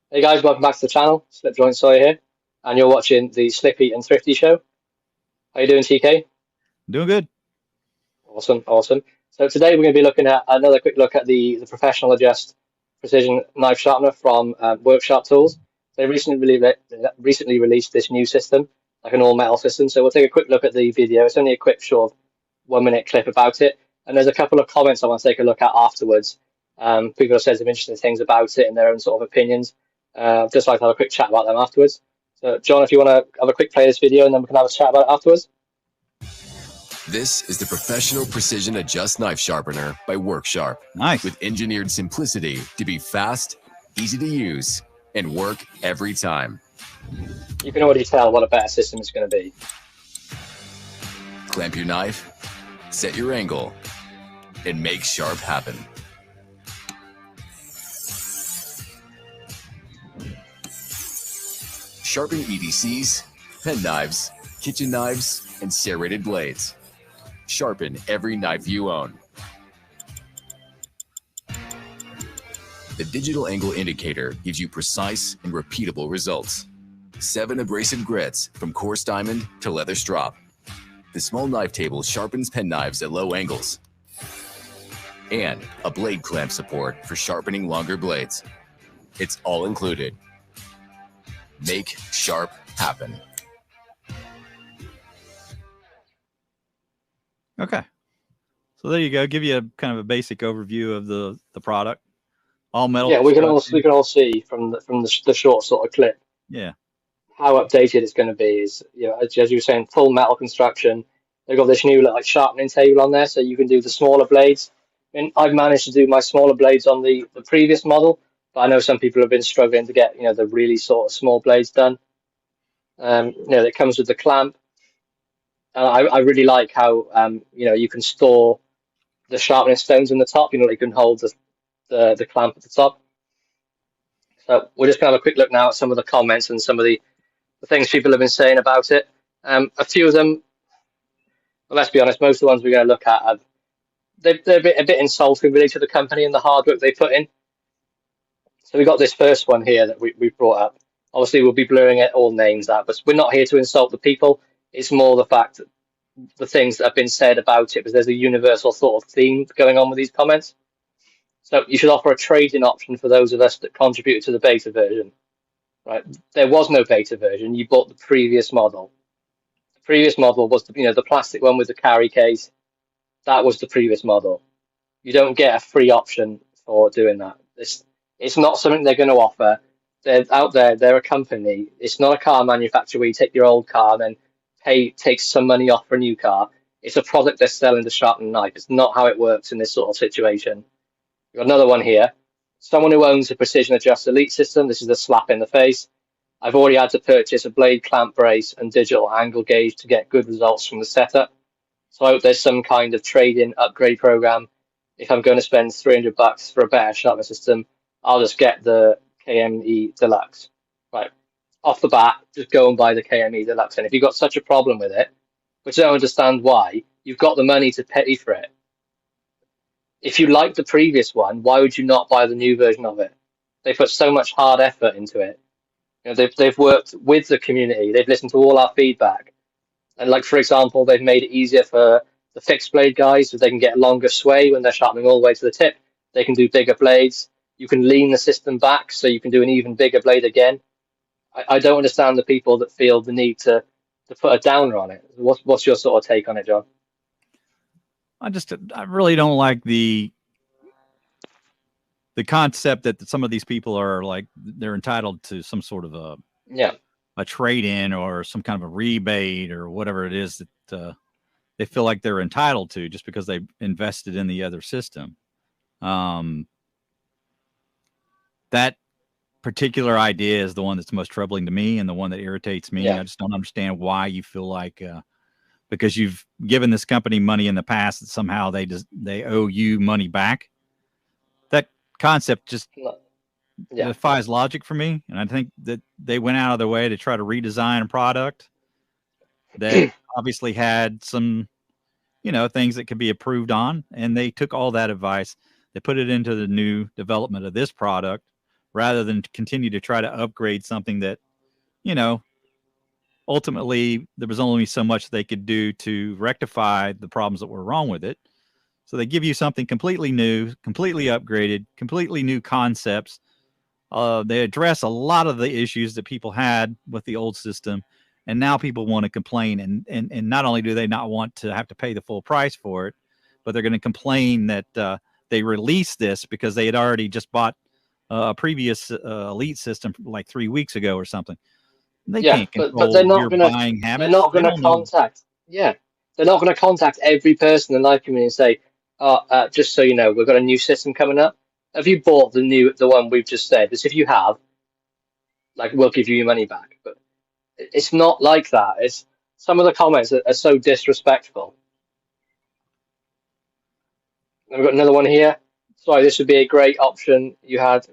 Hey guys, welcome back to the channel. SlipjointSawyer here, and you're watching the Slippy and Thrifty Show. How you doing, TK? Doing good. Awesome, awesome. So today we're going to be looking at another quick look at the Professional Adjust Precision Knife Sharpener from Worksharp Tools. They recently released this new system, like an all-metal system. So we'll take a quick look at the video. It's only a quick, short, 1-minute clip about it. And there's a couple of comments I want to take a look at afterwards. People have said some interesting things about it and their own sort of opinions. Just like to have a quick chat about them afterwards. So, John, if you want to have a quick play of this video and then we can have a chat about it afterwards. This is the Professional Precision Adjust Knife Sharpener by Worksharp. Nice. With engineered simplicity to be fast, easy to use, and work every time. You can already tell what a better system is going to be. Clamp your knife, set your angle, and make sharp happen. Sharpen EDCs, pen knives, kitchen knives, and serrated blades. Sharpen every knife you own. The digital angle indicator gives you precise and repeatable results. 7 abrasive grits from coarse diamond to leather strop. The small knife table sharpens pen knives at low angles. And a blade clamp support for sharpening longer blades. It's all included. Make sharp happen. Okay. So there you go. Give you a kind of a basic overview of the product. All metal. Yeah, we can all see from the short sort of clip. Yeah. How updated it's going to be is, you know, as you were saying, full metal construction. They've got this new like sharpening table on there, so you can do the smaller blades. And I've managed to do my smaller blades on the previous model, but I know some people have been struggling to get, you know, the really sort of small blades done. You know, it comes with the clamp. I really like how you know, you can store the sharpening stones in the top. You know, you can hold the clamp at the top. So we're just going to have a quick look now at some of the comments and some of the things people have been saying about it. A few of them, well, let's be honest, most of the ones we're going to look at have they're a bit insulting really to the company and the hard work they put in. So we got this first one here that we brought up. Obviously, we'll be blurring it all names out, but we're not here to insult the people. It's more the fact that the things that have been said about it, because there's a universal sort of theme going on with these comments. So you should offer a trade-in option for those of us that contributed to the beta version. Right? There was no beta version. You bought the previous model. The previous model was the plastic one with the carry case. That was the previous model. You don't get a free option for doing that. It's not something they're going to offer. They're out there. They're a company. It's not a car manufacturer where you take your old car and then take some money off for a new car. It's a product they're selling to sharpen a knife. It's not how it works in this sort of situation. We've got another one here. Someone who owns a Precision Adjust Elite system. This is a slap in the face. I've already had to purchase a blade clamp brace and digital angle gauge to get good results from the setup. So I hope there's some kind of trade-in upgrade program. If I'm going to spend $300 for a better sharpener system, I'll just get the KME Deluxe. Right. Off the bat, just go and buy the KME Deluxe. And if you've got such a problem with it, which I don't understand why, you've got the money to pay for it. If you like the previous one, why would you not buy the new version of it? They put so much hard effort into it. You know, they've worked with the community. They've listened to all our feedback. And like, for example, they've made it easier for the fixed blade guys so they can get longer sway when they're sharpening all the way to the tip. They can do bigger blades. You can lean the system back so you can do an even bigger blade again. I don't understand the people that feel the need to put a downer on it. What's your sort of take on it, John? I really don't like the concept that some of these people are like they're entitled to some sort of a trade-in or some kind of a rebate or whatever it is that they feel like they're entitled to just because they invested in the other system. That particular idea is the one that's most troubling to me and the one that irritates me. I just don't understand why you feel like because you've given this company money in the past that somehow they owe you money back. That concept just defies logic for me. And I think that they went out of their way to try to redesign a product that obviously had some, things that could be improved on. And they took all that advice. They put it into the new development of this product rather than continue to try to upgrade something that, you know, ultimately there was only so much they could do to rectify the problems that were wrong with it. So they give you something completely new, completely upgraded, completely new concepts. They address a lot of the issues that people had with the old system. And now people want to complain. And not only do they not want to have to pay the full price for it, but they're going to complain that they released this because they had already just bought a previous Elite system like 3 weeks ago or something. They can't control but they're not your gonna buying habits. they're not gonna contact they're not gonna contact every person in the live community and say, just so you know, we've got a new system coming up. Have you bought the one we've just said? Because if you have, like, we'll give you your money back. But it's not like that. It's some of the comments are so disrespectful. And we've got another one here. Sorry, this would be a great option you had.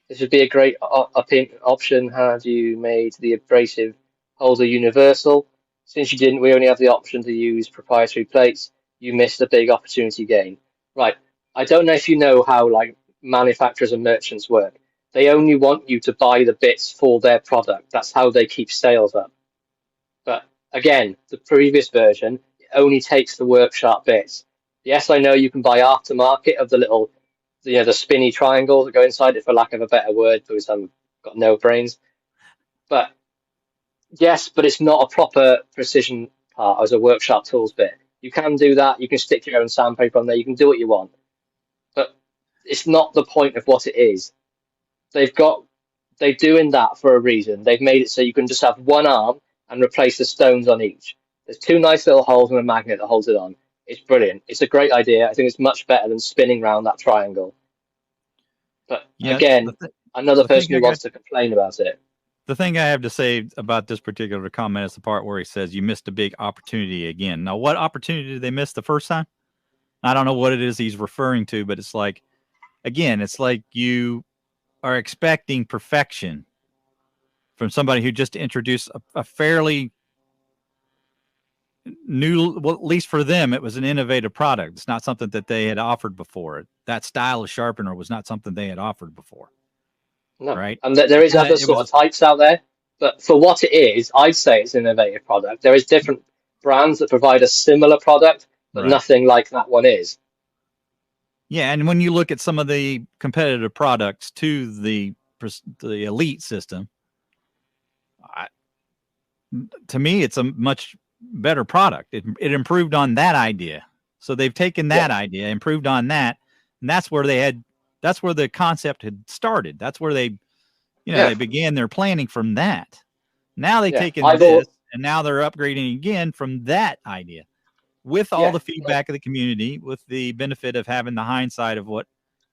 This would be a great option had you made the abrasive holder universal. Since you didn't, we only have the option to use proprietary plates. You missed a big opportunity gain. Right. I don't know if you know how like manufacturers and merchants work. They only want you to buy the bits for their product. That's how they keep sales up. But again, the previous version only takes the Worksharp bits. Yes, I know you can buy aftermarket of the little, the spinny triangles that go inside it, for lack of a better word, because I've got no brains. But yes, but it's not a proper precision part as a Worksharp tools bit. You can do that. You can stick your own sandpaper on there. You can do what you want. But it's not the point of what it is. They're doing that for a reason. They've made it so you can just have one arm and replace the stones on each. There's 2 nice little holes and a magnet that holds it on. It's brilliant. It's a great idea. I think it's much better than spinning around that triangle. But again, another person who wants to complain about it. The thing I have to say about this particular comment is the part where he says you missed a big opportunity again. Now, what opportunity did they miss the first time? I don't know what it is he's referring to, but it's like, again, it's like you are expecting perfection from somebody who just introduced a fairly new, well, at least for them, it was an innovative product. It's not something that they had offered before. That style of sharpener was not something they had offered before. No. Right. And there is other sort of types out there, but for what it is, I'd say it's an innovative product. There is different brands that provide a similar product, but nothing like that one is. Yeah, and when you look at some of the competitive products to the Elite system, to me, it's a much better product. It improved on that idea. So they've taken that idea, improved on that, and that's where the concept had started. That's where they, they began their planning from that. Now they've taken this, and now they're upgrading again from that idea, with all the feedback of the community, with the benefit of having the hindsight of what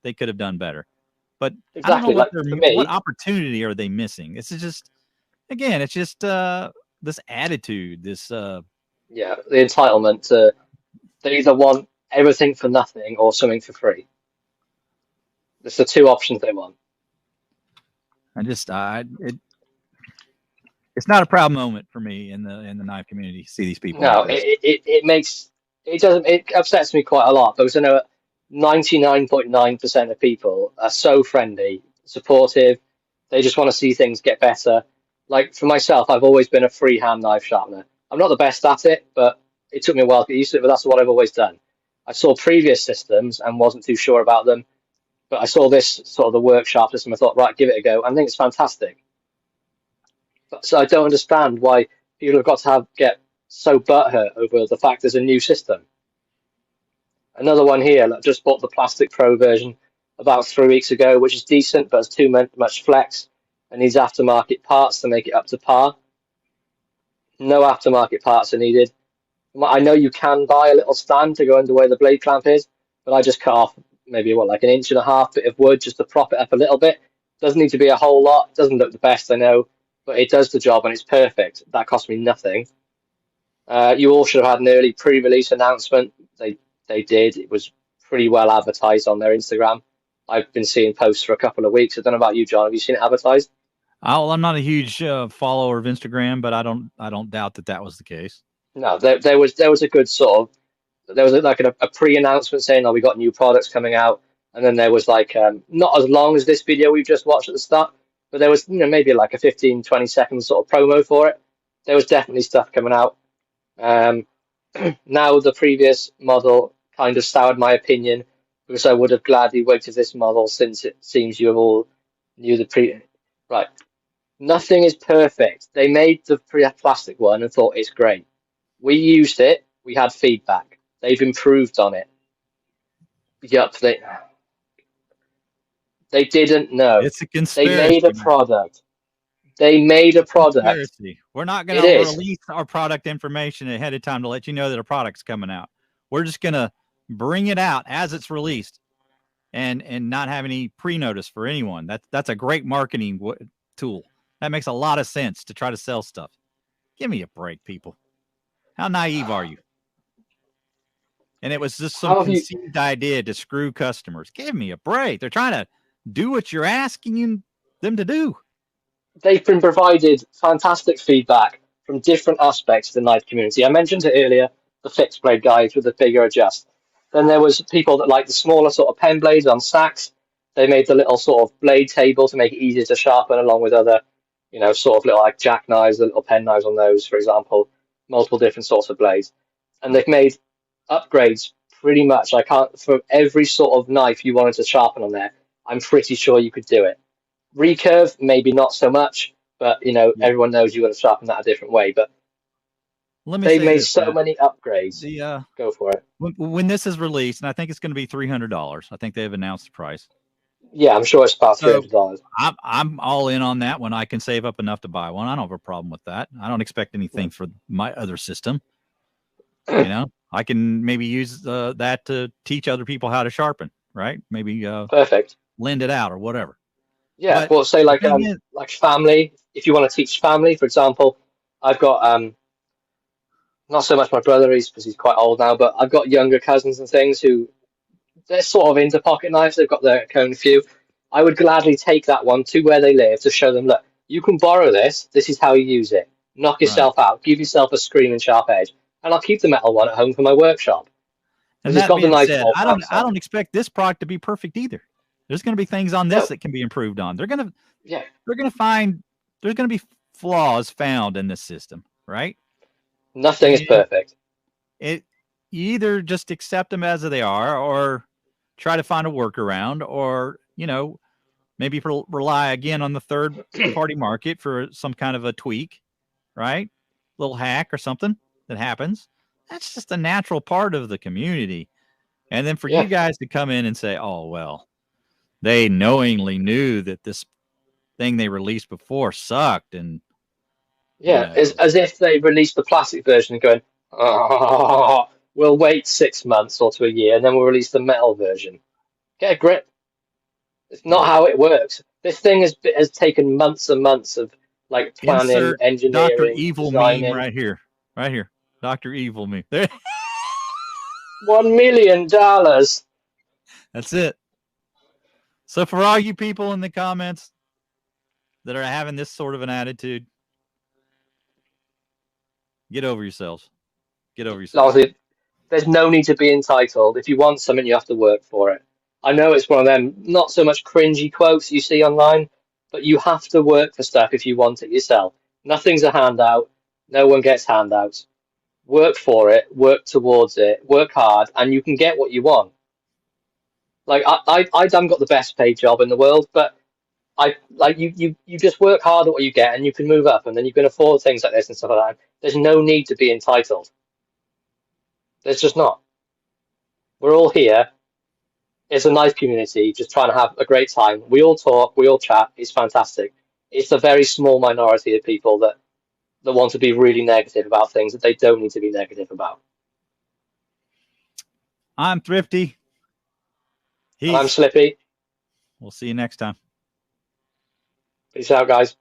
they could have done better. But exactly, I don't know what opportunity are they missing? It's just, again, it's just this attitude, this the entitlement to, they either want everything for nothing or something for free. There's the 2 options they want. It's not a proud moment for me in the knife community to see these people. No, it upsets me quite a lot, because I know 99.9% of people are so friendly, supportive. They just want to see things get better. Like for myself, I've always been a freehand knife sharpener. I'm not the best at it, but it took me a while to get used to it, but that's what I've always done. I saw previous systems and wasn't too sure about them, but I saw this sort of the Worksharp system. I thought, right, give it a go. I think it's fantastic. So I don't understand why people have got to get so butthurt over the fact there's a new system. Another one here, I just bought the Plastic Pro version about 3 weeks ago, which is decent, but it's too much flex and needs aftermarket parts to make it up to par. No aftermarket parts are needed. I know you can buy a little stand to go under where the blade clamp is, but I just cut off maybe like 1.5 inches bit of wood just to prop it up a little bit. Doesn't need to be a whole lot. Doesn't look the best, I know, but it does the job and it's perfect. That cost me nothing. You all should have had an early pre-release announcement. They did. It was pretty well advertised on their Instagram. I've been seeing posts for a couple of weeks. I don't know about you, John. Have you seen it advertised? I'm not a huge follower of Instagram, but I don't doubt that was the case. No, there was a good sort of, there was like a pre-announcement saying, we got new products coming out. And then there was like, not as long as this video we've just watched at the start, but there was, maybe like a 15, 20-second sort of promo for it. There was definitely stuff coming out. Now the previous model kind of soured my opinion because I would have gladly waited this model since it seems you all knew right. Nothing is perfect. They made the plastic one and thought it's great. We used it. We had feedback. They've improved on it. Yup, they didn't know. It's a conspiracy. They made a product. They made a product. Conspiracy. We're not going to release our product information ahead of time to let you know that a product's coming out. We're just going to bring it out as it's released and not have any pre-notice for anyone. That's a great marketing tool. That makes a lot of sense to try to sell stuff. Give me a break, people. How naive are you? And it was just some conceived idea to screw customers. Give me a break. They're trying to do what you're asking them to do. They've been provided fantastic feedback from different aspects of the knife community. I mentioned it earlier, the fixed blade guys with the bigger adjust. Then there was people that like the smaller sort of pen blades on sacks. They made the little sort of blade table to make it easier to sharpen along with other, sort of little like jackknives, the little pen knives on those, for example, multiple different sorts of blades. And they've made upgrades pretty much. For every sort of knife you wanted to sharpen on there, I'm pretty sure you could do it. Recurve, maybe not so much, but everyone knows you got to sharpen that a different way. But they made so many upgrades. Go for it. When this is released, and I think it's going to be $300. I think they've announced the price. Yeah, I'm sure it's about $300. I'm all in on that when I can save up enough to buy one. I don't have a problem with that. I don't expect anything for my other system. I can maybe use that to teach other people how to sharpen, right? Maybe perfect. Lend it out or whatever. Yeah, well, say like family. If you want to teach family, for example, I've got not so much my brother, because he's quite old now, but I've got younger cousins and things who they're sort of into pocket knives. They've got their own few. I would gladly take that one to where they live to show them, look, you can borrow this. This is how you use it. Knock yourself out. Give yourself a screaming sharp edge, and I'll keep the metal one at home for my workshop. And that being said, I don't expect this product to be perfect either. There's going to be things on this that can be improved on. They're going to find there's going to be flaws found in this system, right? Nothing is perfect. You either just accept them as they are, or try to find a workaround, or maybe rely again on the third party market for some kind of a tweak, right? Little hack or something that happens. That's just a natural part of the community. And then for you guys to come in and say, oh, well, they knowingly knew that this thing they released before sucked. And as if they released the plastic version and going, oh, we'll wait 6 months or to a year and then we'll release the metal version. Get a grip. It's not how it works. This thing has taken months and months of like planning, engineering, Dr. Evil designing. Meme right here. Dr. Evil Meme. There. $1 million. That's it. So for all you people in the comments that are having this sort of an attitude, get over yourselves. Honestly, there's no need to be entitled. If you want something, you have to work for it. I know it's one of them not so much cringy quotes you see online, but you have to work for stuff if you want it yourself. Nothing's a handout. No one gets handouts. Work for it, work towards it, work hard, and you can get what you want. Like I haven't got the best paid job in the world, but you just work hard at what you get, and you can move up, and then you can afford things like this and stuff like that. There's no need to be entitled. There's just not. We're all here. It's a nice community, just trying to have a great time. We all talk, we all chat. It's fantastic. It's a very small minority of people that want to be really negative about things that they don't need to be negative about. I'm Thrifty. And I'm Slippy. We'll see you next time. Peace out, guys.